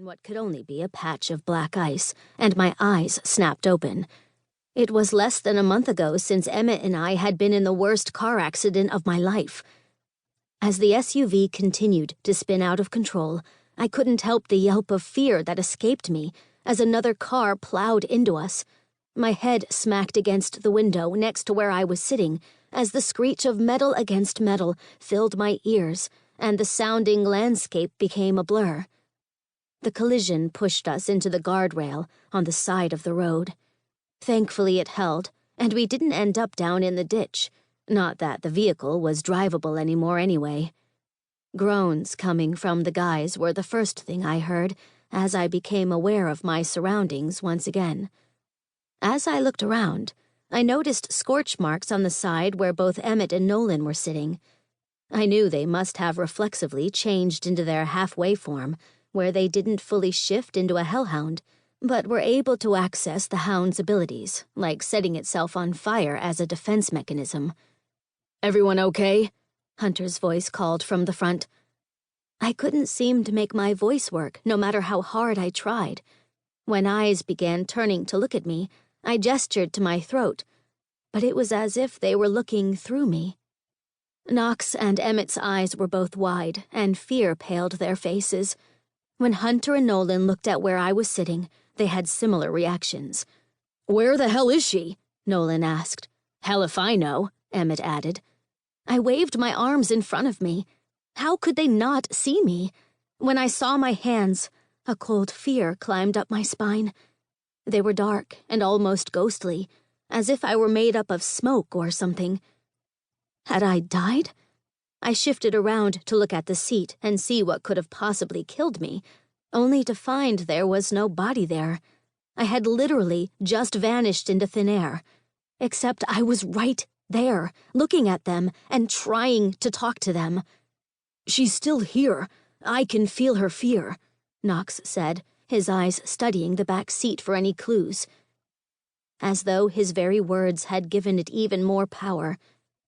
what could only be a patch of black ice, and my eyes snapped open. It was less than a month ago since Emmett and I had been in the worst car accident of my life. As the SUV continued to spin out of control, I couldn't help the yelp of fear that escaped me as another car plowed into us. My head smacked against the window next to where I was sitting as the screech of metal against metal filled my ears and the sounding landscape became a blur. The collision pushed us into the guardrail on the side of the road. Thankfully it held, and we didn't end up down in the ditch, not that the vehicle was drivable anymore anyway. Groans coming from the guys were the first thing I heard as I became aware of my surroundings once again. As I looked around, I noticed scorch marks on the side where both Emmett and Nolan were sitting. I knew they must have reflexively changed into their halfway form, where they didn't fully shift into a hellhound, but were able to access the hound's abilities, like setting itself on fire as a defense mechanism. "Everyone okay?" Hunter's voice called from the front. I couldn't seem to make my voice work, no matter how hard I tried. When eyes began turning to look at me, I gestured to my throat, but it was as if they were looking through me. Knox and Emmett's eyes were both wide, and fear paled their faces. When Hunter and Nolan looked at where I was sitting, they had similar reactions. "Where the hell is she?" Nolan asked. "Hell if I know," Emmett added. I waved my arms in front of me. How could they not see me? When I saw my hands, a cold fear climbed up my spine. They were dark and almost ghostly, as if I were made up of smoke or something. Had I died? I shifted around to look at the seat and see what could have possibly killed me, only to find there was no body there. I had literally just vanished into thin air, except I was right there, looking at them and trying to talk to them. "She's still here. I can feel her fear," Knox said, his eyes studying the back seat for any clues. As though his very words had given it even more power,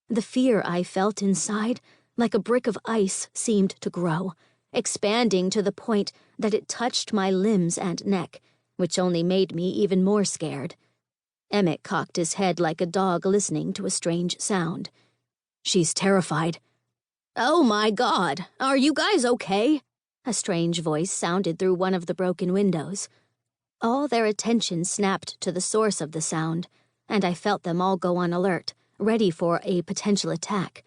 the fear I felt inside, like a brick of ice, seemed to grow, expanding to the point that it touched my limbs and neck, which only made me even more scared. Emmett cocked his head like a dog listening to a strange sound. "She's terrified." "Oh my God, are you guys okay?" A strange voice sounded through one of the broken windows. All their attention snapped to the source of the sound, and I felt them all go on alert, ready for a potential attack.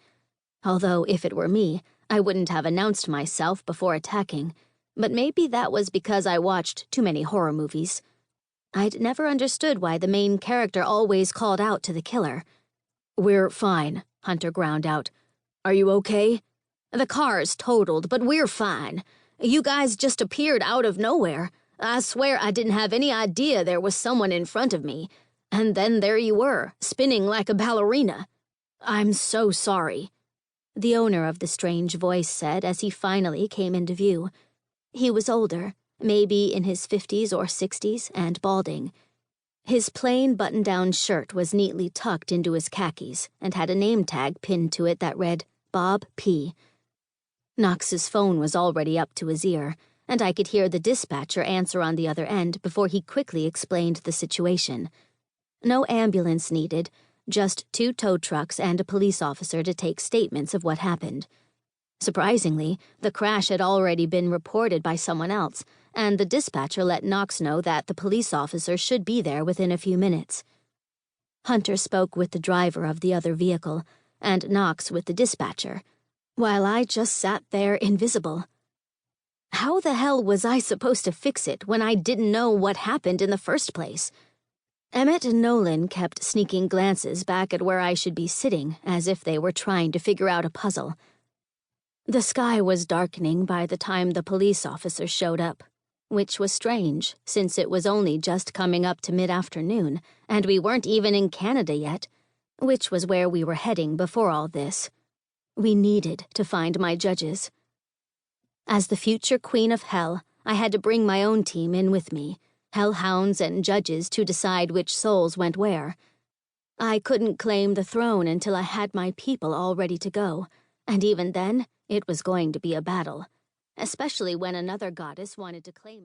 Although, if it were me, I wouldn't have announced myself before attacking, but maybe that was because I watched too many horror movies. I'd never understood why the main character always called out to the killer. "We're fine," Hunter ground out. "Are you okay?" "The car's totaled, but we're fine. You guys just appeared out of nowhere. I swear I didn't have any idea there was someone in front of me. And then there you were, spinning like a ballerina. I'm so sorry," the owner of the strange voice said as he finally came into view. He was older, maybe in his 50s or 60s, and balding. His plain button-down shirt was neatly tucked into his khakis and had a name tag pinned to it that read, Bob P. Knox's phone was already up to his ear, and I could hear the dispatcher answer on the other end before he quickly explained the situation. No ambulance needed, just 2 tow trucks and a police officer to take statements of what happened. Surprisingly, the crash had already been reported by someone else, and the dispatcher let Knox know that the police officer should be there within a few minutes. Hunter spoke with the driver of the other vehicle, and Knox with the dispatcher, while I just sat there invisible. How the hell was I supposed to fix it when I didn't know what happened in the first place? Emmett and Nolan kept sneaking glances back at where I should be sitting, as if they were trying to figure out a puzzle. The sky was darkening by the time the police officer showed up, which was strange, since it was only just coming up to mid-afternoon, and we weren't even in Canada yet, which was where we were heading before all this. We needed to find my judges. As the future queen of hell, I had to bring my own team in with me, hellhounds and judges to decide which souls went where. I couldn't claim the throne until I had my people all ready to go, and even then, it was going to be a battle, especially when another goddess wanted to claim it.